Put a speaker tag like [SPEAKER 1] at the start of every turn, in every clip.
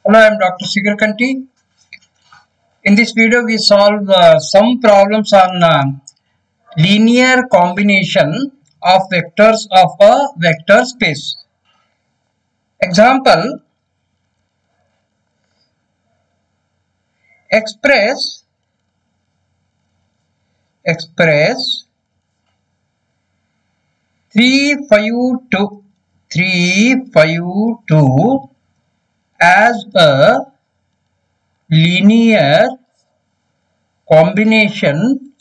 [SPEAKER 1] Hello, I am Dr. Sigarkanti. In this video, we solve some problems on linear combination of vectors of a vector space. Example, express 352 as a linear combination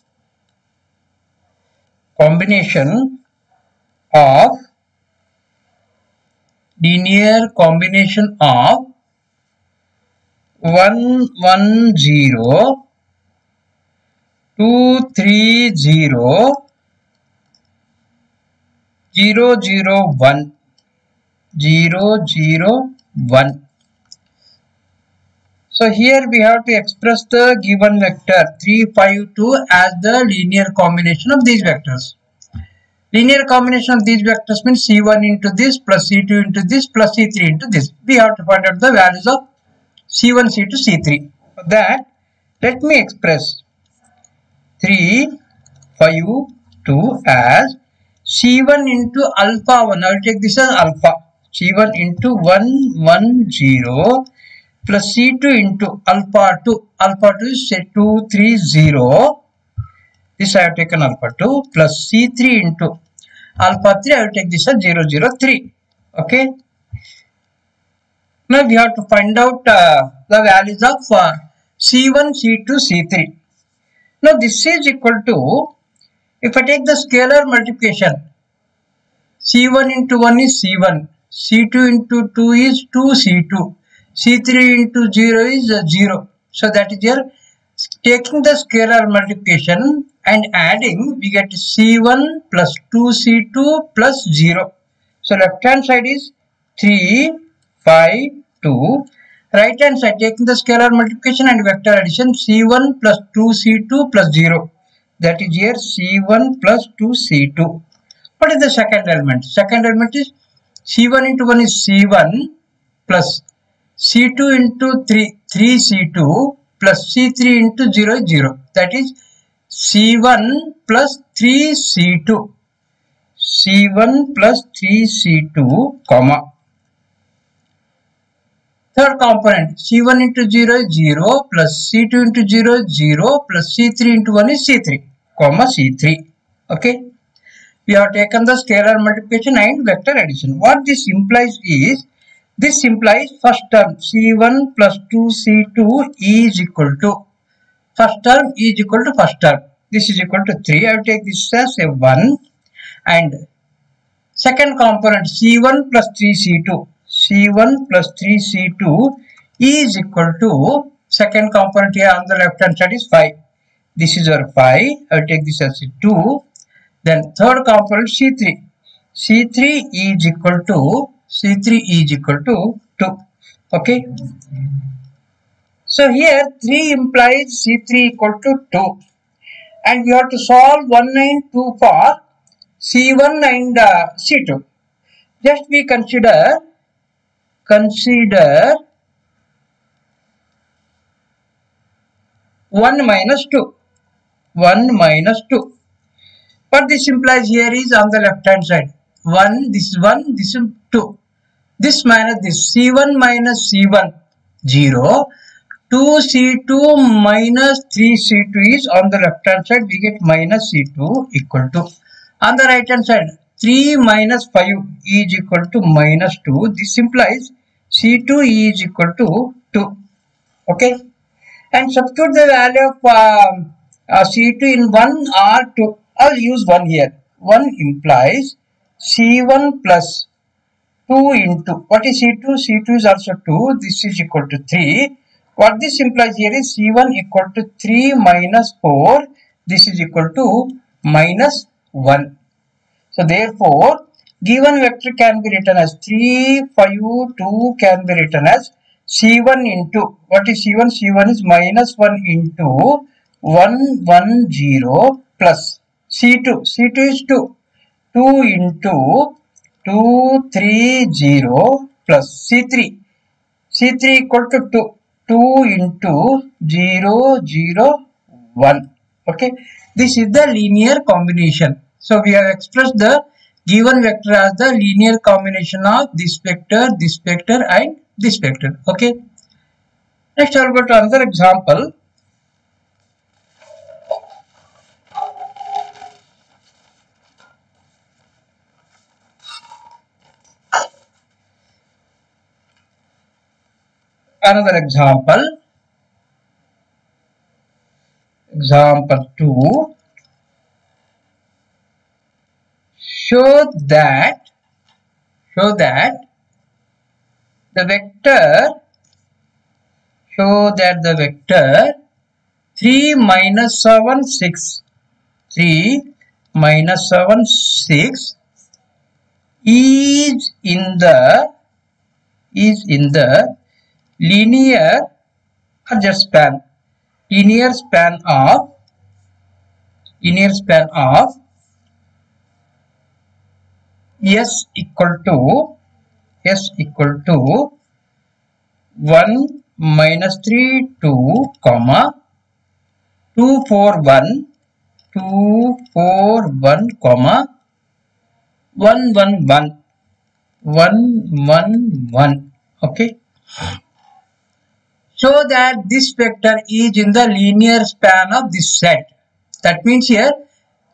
[SPEAKER 1] of 110 230 001 001. So here we have to express the given vector 352 as the linear combination of these vectors. Linear combination of these vectors means C1 into this plus C2 into this plus C3 into this. We have to find out the values of C1, C2, C3. For that, let me express 352 as C1 into alpha 1. I will take this as alpha. C1 into 110 plus C2 into alpha 2. Alpha 2 is say 230. This I have taken alpha 2 plus C3 into alpha 3. I will take this as 003. Okay. Now we have to find out the values of C1, C2, C3. Now this is equal to, if I take the scalar multiplication, C1 into 1 is C1, C2 into 2 is 2C2, C3 into 0 is 0. So that is here, taking the scalar multiplication and adding, we get C1 plus 2C2 plus 0. So left hand side is 3, 5, 2. Right hand side, taking the scalar multiplication and vector addition, C1 plus 2C2 plus 0. That is here C1 plus 2C2. What is the second element? Second element is C1 into 1 is C1 plus C2 into 3C2 plus C3 into 0 is 0. That is C1 plus 3C2. C1 plus 3C2, comma. Third component, C1 into 0 is 0 plus C2 into 0 is 0 plus C3 into 1 is C3, comma C3. Okay. We have taken the scalar multiplication and vector addition. What this implies is, this implies first term C1 plus 2C2 is equal to, first term is equal to first term. This is equal to 3. I will take this as a 1. And second component C1 plus 3C2. C1 plus 3C2 is equal to, second component here on the left hand side is 5. This is our 5. I will take this as a 2. Then third component C3. C3 is equal to 2. Okay. So here 3 implies C3 equal to 2. And we have to solve 192 for C1 and C2. Just we consider 1 minus 2. 1 minus 2. What this implies here is on the left hand side. 1, this is 1, this is 2. This minus this, C1 minus C1, 0. 2C2 minus 3C2 is on the left hand side. We get minus C2 equal to. On the right hand side, 3 minus 5 is equal to minus 2. This implies C2 is equal to 2. Okay. And substitute the value of C2 in 1 or 2. I will use 1 here. 1 implies C1 plus 2 into, what is C2? C2 is also 2. This is equal to 3. What this implies here is C1 equal to 3 minus 4. This is equal to minus 1. So therefore, given vector can be written as 3, 5, 2 can be written as C1 into, what is C1? C1 is minus 1 into 110 plus C2. C2 is 2. 2 into 230 plus C3. C3 equal to 2. 2 into 0, 0, 1. Okay. This is the linear combination. So we have expressed the given vector as the linear combination of this vector and this vector. Okay. Next I will go to another example. Another example. Example 2. Show that the vector 3 minus 7 6 3 minus 7 6 is in the linear span of s equal to 1 minus 3 2 comma 2 4 1 comma 1 1 1. Okay. Show that this vector is in the linear span of this set. That means here,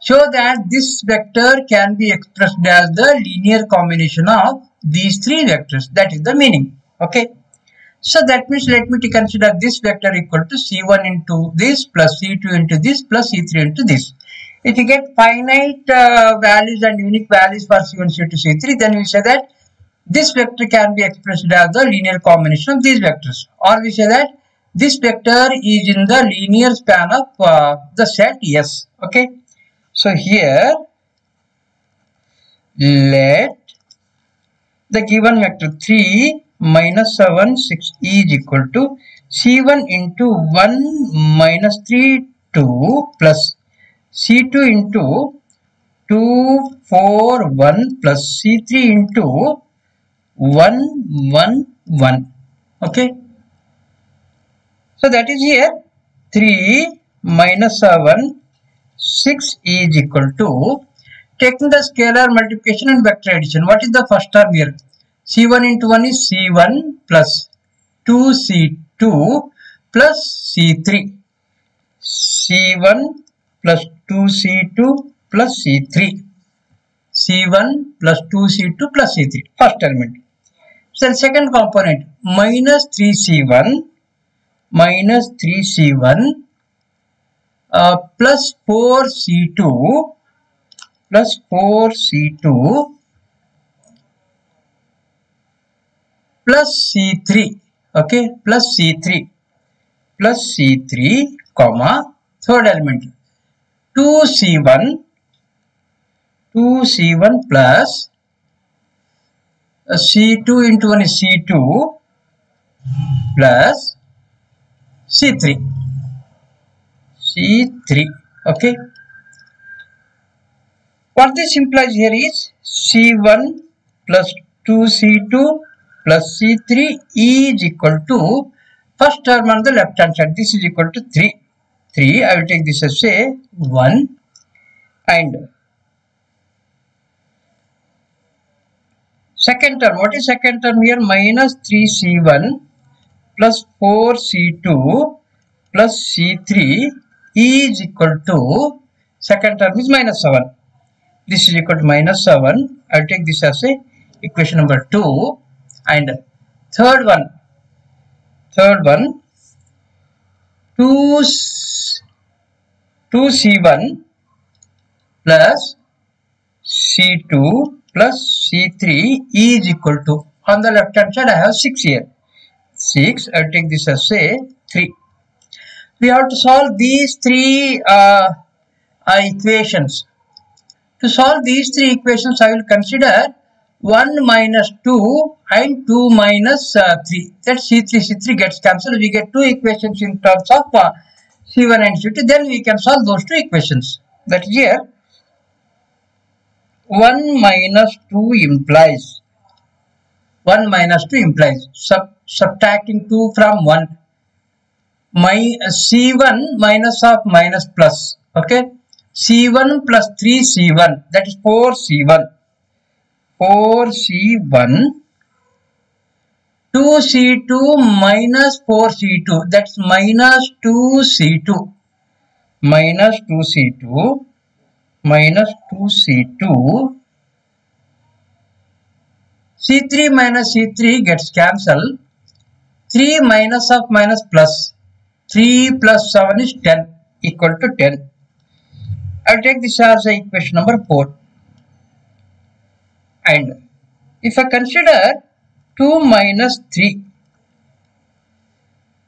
[SPEAKER 1] show that this vector can be expressed as the linear combination of these three vectors. That is the meaning. Okay. So that means let me consider this vector equal to C1 into this plus C2 into this plus C3 into this. If you get finite values and unique values for C1, C2, C3, then we say that this vector can be expressed as the linear combination of these vectors. Or we say that this vector is in the linear span of the set S. Okay. So here, let the given vector 3 minus 7 6 is equal to C1 into 1 minus 3 2 plus C2 into 2 4 1 plus C3 into 1 1 1. Okay. So that is here 3 minus 7 6 is equal to, taking the scalar multiplication and vector addition. What is the first term here? C1 into 1 is C1 plus 2C2 plus C3. C1 plus 2C2 plus C3. C1 plus 2C2 plus C3. First element. So the second component, minus 3C1 plus 4C2 plus C3. Okay, plus C3 comma third element 2C1 plus C2 into 1 is C2 plus C3. Okay. What this implies here is C1 plus 2C2 plus C3 is equal to first term on the left hand side. This is equal to 3. I will take this as say 1, and second term. What is second term here? Minus 3C1 plus 4C2 plus C3 is equal to, second term is minus 7. This is equal to minus 7. I will take this as a equation number 2. And third one 2C1 plus C2 plus C3 is equal to, on the left hand side I have 6 here. 6, I will take this as say 3. We have to solve these three equations. To solve these three equations, I will consider 1 minus 2 and 2 minus 3. That C3 gets cancelled. We get two equations in terms of C1 and C2. Then we can solve those two equations. That is here 1 minus 2 implies 1 minus 2 implies subtracting 2 from 1. My C1 minus of minus plus. Okay. C1 plus 3C1, that is 4C1. 4C1. 2C2 minus 4C2, that's minus 2C2. Minus 2C2. Minus 2C2. C3 minus C3 gets cancelled. 3 minus of minus plus. 3 plus 7 is 10, equal to 10. I will take this as equation number 4. And if I consider 2 minus 3.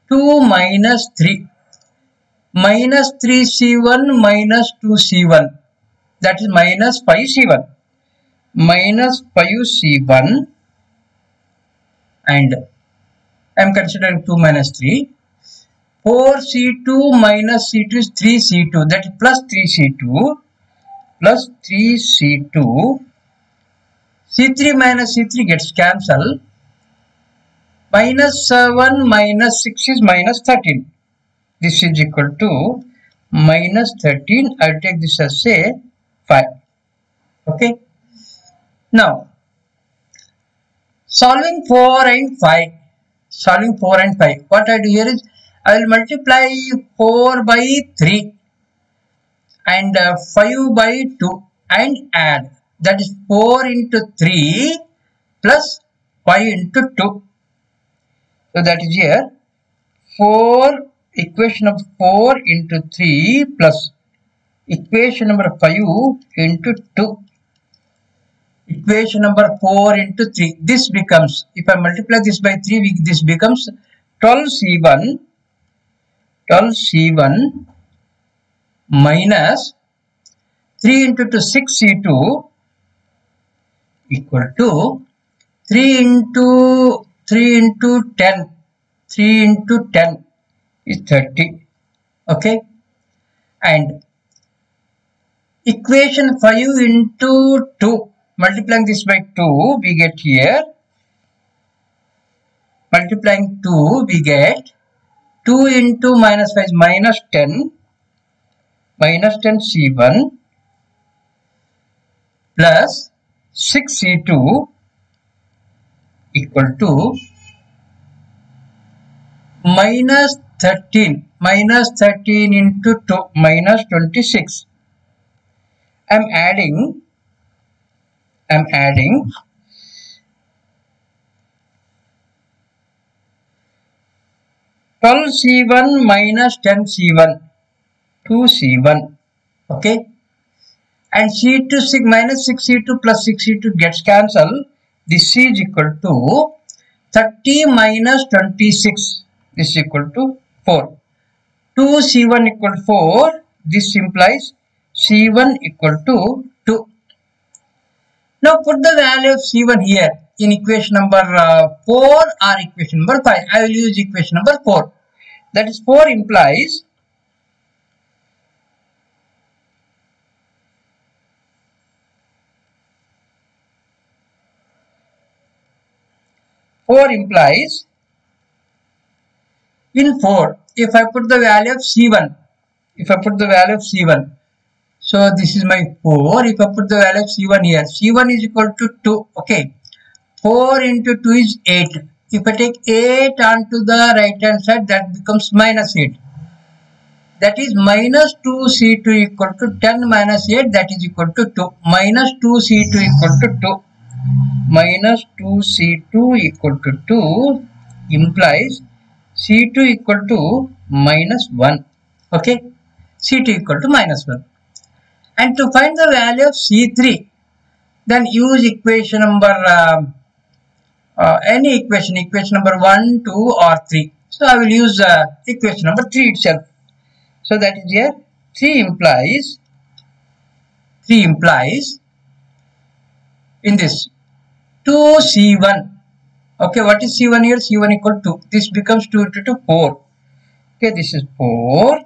[SPEAKER 1] 2 minus 3. Minus 3C1 minus 2C1. That is minus 5C1. Minus 5C1. And I am considering 2 minus 3. 4C2 minus C2 is 3C2. That is plus 3C2. Plus 3C2. C3 minus C3 gets cancelled. Minus 7 minus 6 is minus 13. This is equal to minus 13. I will take this as say 5. Okay. Now, solving 4 and 5. Solving 4 and 5. What I do here is, I will multiply 4 by 3 and 5 by 2 and add. That is 4 into 3 plus 5 into 2. So that is here 4, equation of 4 into 3 plus equation number 5 into 2. Equation number 4 into 3. This becomes, if I multiply this by 3, this becomes 12C1. 12C1 minus 3 into 2, 6C2 equal to 3 into 10. 3 into 10 is 30. Okay. And equation 5 into 2. Multiplying this by 2, we get here. Multiplying 2, we get 2 into minus 5 is minus 10. Minus 10 C1 plus 6C2 equal to minus 13. Minus 13 into 2 minus 26. I am adding 12C1 minus 10C1, 2C1. Okay. And C2 minus 6C2 plus 6C2 gets cancelled. This is equal to 30 minus 26. This is equal to 4. 2C1 equal to 4. This implies C1 equal to 2. Now put the value of C1 here in equation number 4 or equation number 5. I will use equation number 4. That is 4 implies in 4, if I put the value of C1, so this is my 4. If I put the value of C1 here, C1 is equal to 2. Okay. 4 into 2 is 8. If I take 8 onto the right hand side, that becomes minus 8. That is minus 2C2 equal to 10 minus 8, that is equal to 2. Minus 2C2 equal to 2. Minus 2C2 equal to 2 implies C2 equal to minus 1. Okay. C2 equal to minus 1. And to find the value of C3, then use equation number, any equation number 1, 2 or 3. So I will use equation number 3 itself. So that is here 3 implies in this 2C1. Okay, what is C1 here? C1 equal to 2. This becomes 2 into 2, 4. Okay, this is 4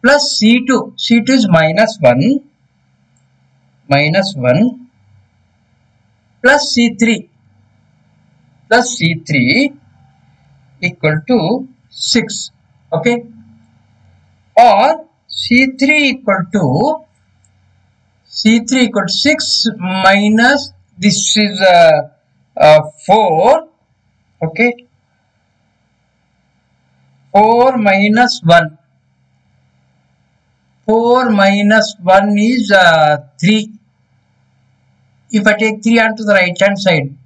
[SPEAKER 1] plus C2. C2 is minus 1. plus C3 equal to 6. Okay, or C3 equal to 6 minus this is 4. Okay, 4 minus 1. 4 minus 1 is 3. If I take 3 onto the right hand side,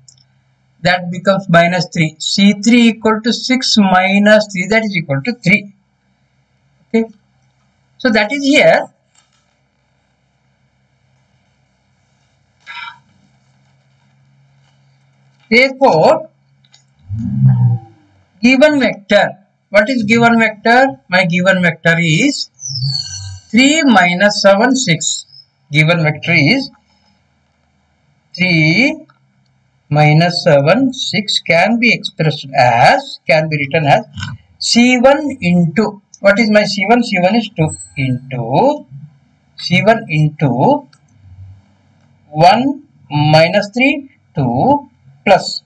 [SPEAKER 1] that becomes minus 3. C3 equal to 6 minus 3, that is equal to 3. Okay, so that is here. Therefore, given vector, what is given vector? My given vector is 3 minus 7, 6. Given vector is 3 minus 7, 6 can be expressed as, can be written as C1 into, what is my C1? C1 is 2 into C1 into 1 minus 3, 2 plus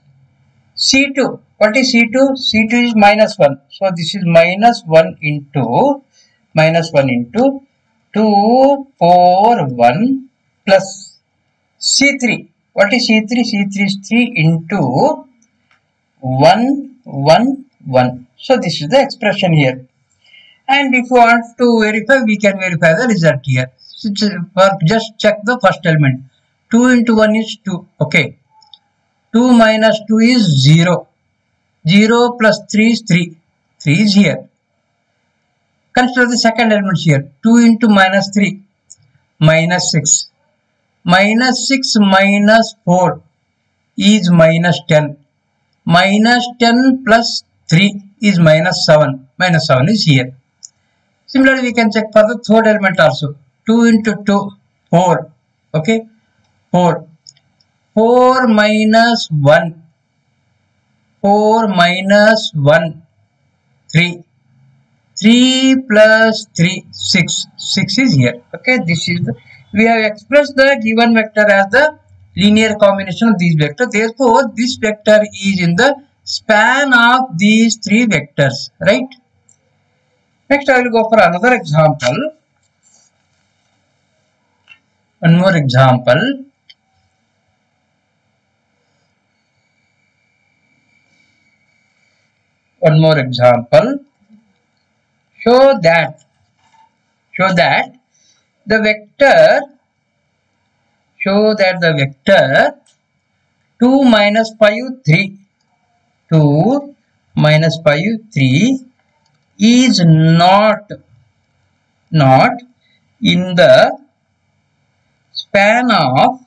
[SPEAKER 1] C2. What is C2? C2 is minus 1. So this is minus 1 into 2, 4, 1 plus C3. What is C3? C3 is 3 into 1, 1, 1. So this is the expression here. And if you want to verify, we can verify the result here. Just check the first element. 2 into 1 is 2. Okay. 2 minus 2 is 0. 0 plus 3 is 3. 3 is here. Consider the second element here. 2 into minus 3. Minus 6. Minus 6 minus 4 is minus 10. Minus 10 plus 3 is minus 7. Minus 7 is here. Similarly, we can check for the third element also. 2 into 2, 4. Okay. 4. 4 minus 1. 4 minus 1. 3. 3 plus 3, 6. 6 is here. Okay. This is the, we have expressed the given vector as the linear combination of these vectors. Therefore, this vector is in the span of these three vectors. Right. Next, I will go for another example. One more example. One more example. Show that the vector 2 minus 5, 3. 2 minus 5, 3 is not in the span of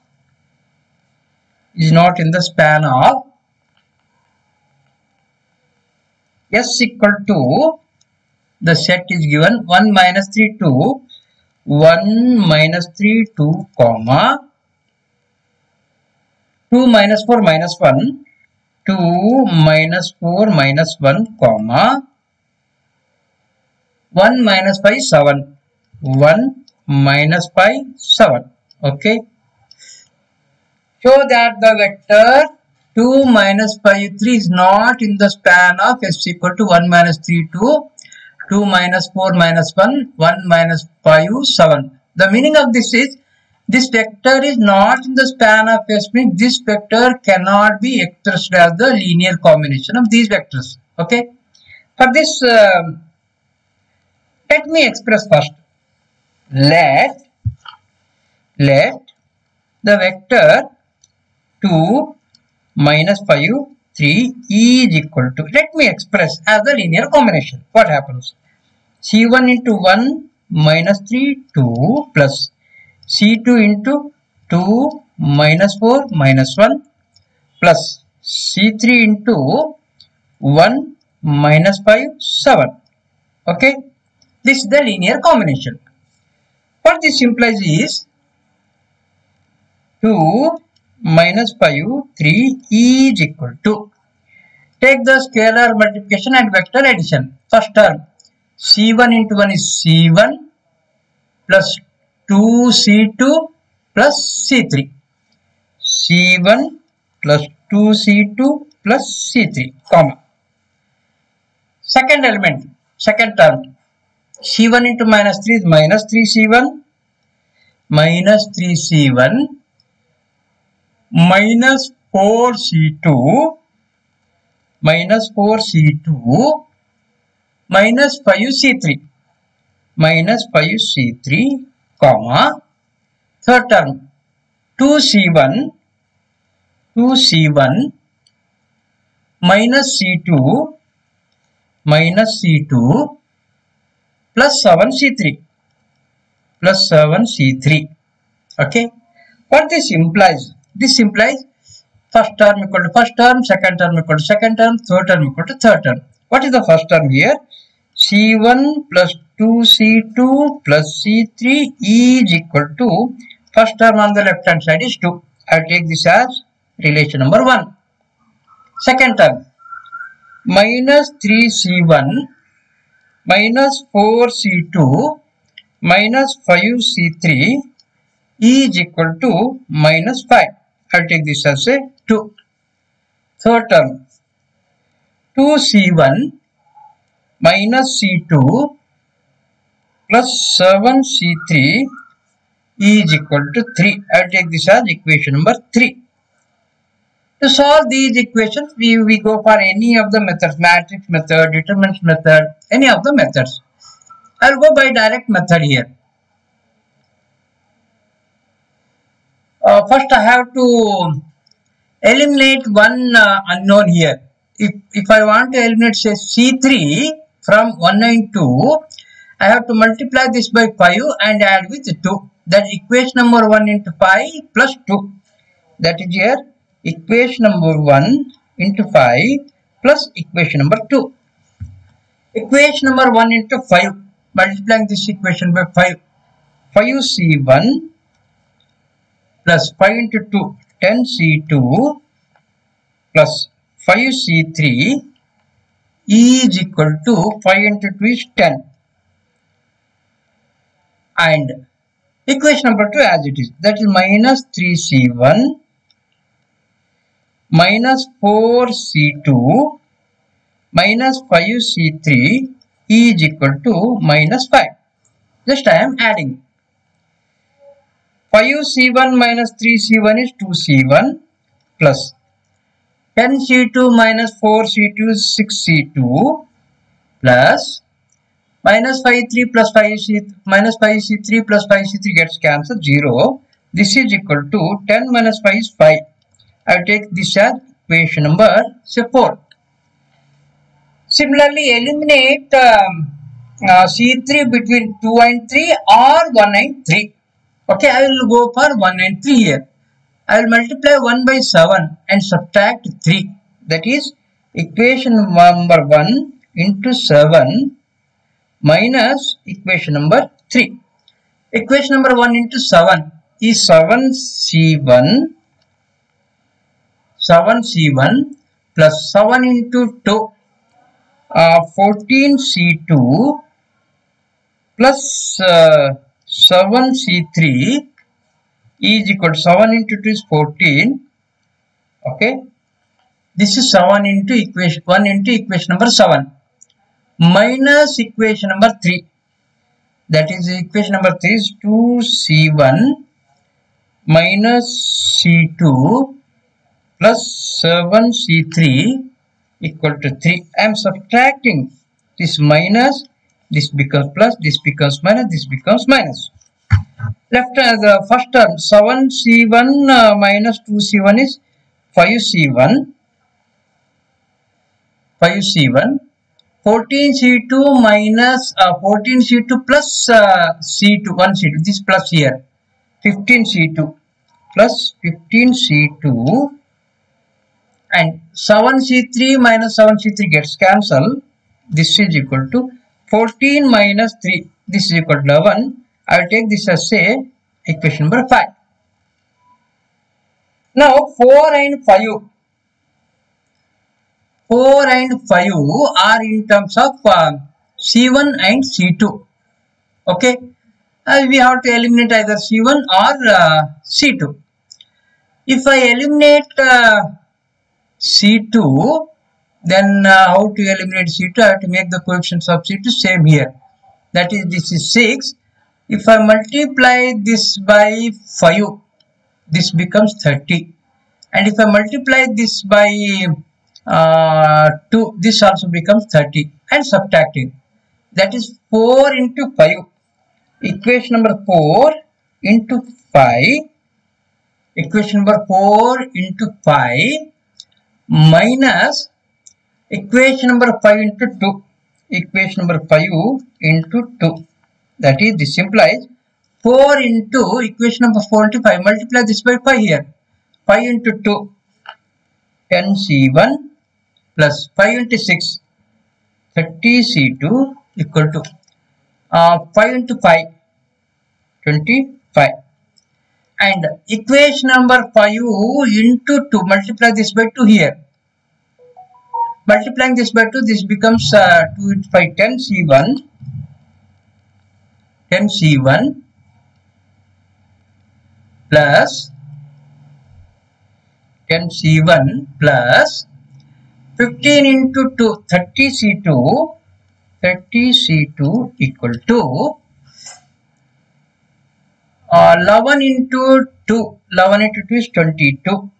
[SPEAKER 1] S equal to, the set is given 1 minus 3, 2, 1 minus 3, 2, comma 2 minus 4 minus 1, 2 minus 4 minus 1, comma 1 minus 5, 7. 1 minus 5, 7. Okay. Show that the vector 2 minus 5, 3 is not in the span of S equal to 1 minus 3, 2, 2 minus 4 minus 1, 1 minus 5, 7. The meaning of this is, this vector is not in the span of S, means this vector cannot be expressed as the linear combination of these vectors. Okay. For this, let me express first. Let the vector 2 minus 5, 3 is equal to, let me express as the linear combination. What happens? C1 into 1 minus 3, 2 plus C2 into 2 minus 4 minus 1 plus C3 into 1 minus 5, 7. Okay. This is the linear combination. What this implies is 2 minus 5, 3 is equal to, take the scalar multiplication and vector addition. First term, C1 into 1 is C1 plus 2 C2 plus C3. C1 plus 2C2 plus C3, comma. Second element, second term, C1 into minus 3 is minus 3C1, minus 3C1, minus 4C2, minus 4C2, minus 5C3, minus 5C3, comma. Third term, 2C1, 2C1, minus C2, minus C2, plus 7C3, plus 7C3. Okay. What this implies? This implies first term equal to first term, second term equal to second term, third term equal to third term. What is the first term here? C1 plus 2C2 plus C3 is equal to, first term on the left hand side is 2. I will take this as relation number 1. Second term, minus 3C1 minus 4C2 minus 5C3 is equal to minus 5. I will take this as a 2. Third term, 2C1 minus C2 plus 7C3 is equal to 3. I will take this as equation number 3. To solve these equations, we go for any of the methods, matrix method, determinant method, any of the methods. I will go by direct method here. First I have to eliminate one unknown here. If I want to eliminate say C3 from 192, I have to multiply this by 5 and add with 2. That equation number 1 into 5 plus 2. That is here equation number 1 into 5 plus equation number 2. Equation number 1 into 5, multiplying this equation by 5. 5C1 plus 5 into 2, 10C2 plus 5C3 is equal to 5 into 2 is 10. And equation number 2 as it is, that is minus 3C1 minus 4C2 minus 5C3 is equal to minus 5. Just I am adding. 5C1 minus 3C1 is 2C1 plus 10C2 minus 4C2 is 6C2 plus minus 5C3 plus 5C minus 5C3 plus 5C3 gets cancelled 0. This is equal to 10 minus 5 is 5. I will take this as equation number 4. Similarly, eliminate C3 between 2 and 3 or 1 and 3. Okay, I will go for 1 and 3 here. I will multiply 1 by 7 and subtract 3. That is equation number 1 into 7 minus equation number 3. Equation number 1 into 7 is 7C1 plus 7 into 2 14C2 plus 7C3 is equal to 7 into 2 is 14. Okay, this is 7 into equation 1 into equation number 7 minus equation number 3. That is equation number 3 is 2C1 minus C2 plus 7C3 equal to 3. I am subtracting this minus, this becomes plus, this becomes minus, this becomes minus. Left the first term 7C1 minus 2C1 is 5C1. 14C2 minus 14C2 plus C2, 1C2, this plus here 15C2 plus 15C2 and 7C3 minus 7C3 gets cancelled. This is equal to 14 minus 3. This is equal to 11. I will take this as say equation number 5. Now 4 and 5. 4 and 5 are in terms of C1 and C2. Okay. We have to eliminate either C1 or C2. If I eliminate C2, then how to eliminate C2? I have to make the coefficients of C2 same here. That is, this is 6. If I multiply this by 5, this becomes 30. And if I multiply this by 2, this also becomes 30. And subtracting. That is 4 into 5. Equation number 4 into 5. Equation number 4 into 5 minus equation number 5 into 2. Equation number 5 into 2. That is, this implies 4 into equation number 4 into 5. Multiply this by 5 here. 5 into 2. 10C1 plus 5 into 6. 30C2 equal to 5 into 5. 25. And equation number 5 into 2. Multiply this by 2 here. Multiplying this by 2, this becomes 2 into 5, 10C1. 10C1 plus 10C1 plus 15 into 2, 30C2. 30C2 equal to 11 into 2. 11 into 2 is 22.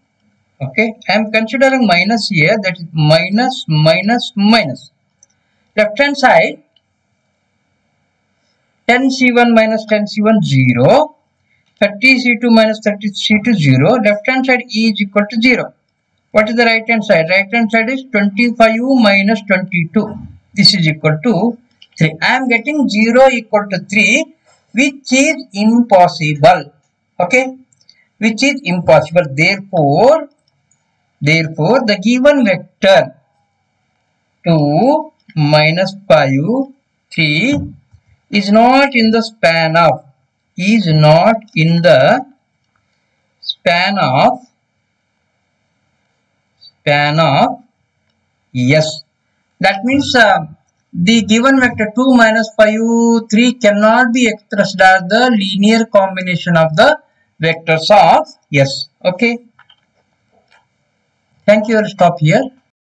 [SPEAKER 1] Okay, I am considering minus here, that is minus, minus, minus. Left hand side, 10C1 minus 10C1, 0. 30C2 minus 30C2, 0. Left hand side E is equal to 0. What is the right hand side? Right hand side is 25 minus 22. This is equal to 3. I am getting 0 equal to 3, which is impossible. Okay, which is impossible. Therefore, the given vector 2, minus 5, 3 is not in the span of, yes. That means the given vector 2 minus 5, 3 cannot be expressed as the linear combination of the vectors of S. Okay. Thank you. I'll stop here.